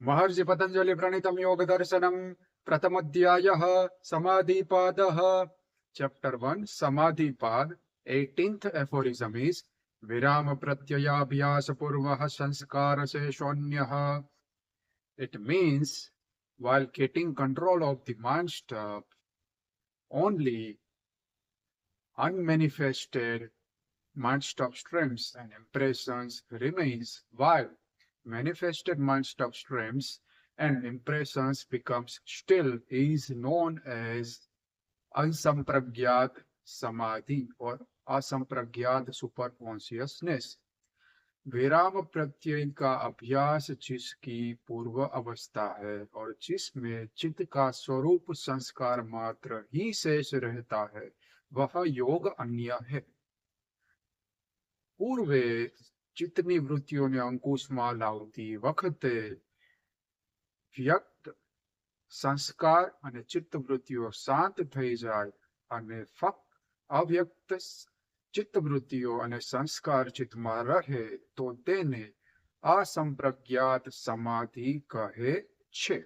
महर्षि पतंजलि प्रणीतम योग दर्शनम प्रथम अध्याय समाधिपाद चैप्टर 1 समाधिपाद 18th aphorism is विराम प्रत्ययाभ्यास पूर्व संस्कार से शून्य. It means while getting control of the mind stuff, only unmanifested mind stuff streams and impressions remains, while manifested mind stuff streams and impressions becomes still is known as asampragyat samadhi or asampragyat superconsciousness. विराम प्रत्यय का अभ्यास जिसकी पूर्व अवस्था है और जिसमें चित्त का स्वरूप संस्कार मात्र ही शेष रहता है, वह योग अन्य है. પૂર્વે ચિત્તની વૃત્તિઓને અંકુશમાં લાવતી વખતે વ્યક્ત સંસ્કાર અને ચિત્ત વૃત્તિઓ શાંત થઈ જાય અને ફક્ત અવ્યક્ત ચિત્ત વૃત્તિઓ અને સંસ્કાર ચિત્તમાં રહે તો તેને અસંપ્રજ્ઞાત સમાધિ કહે છે.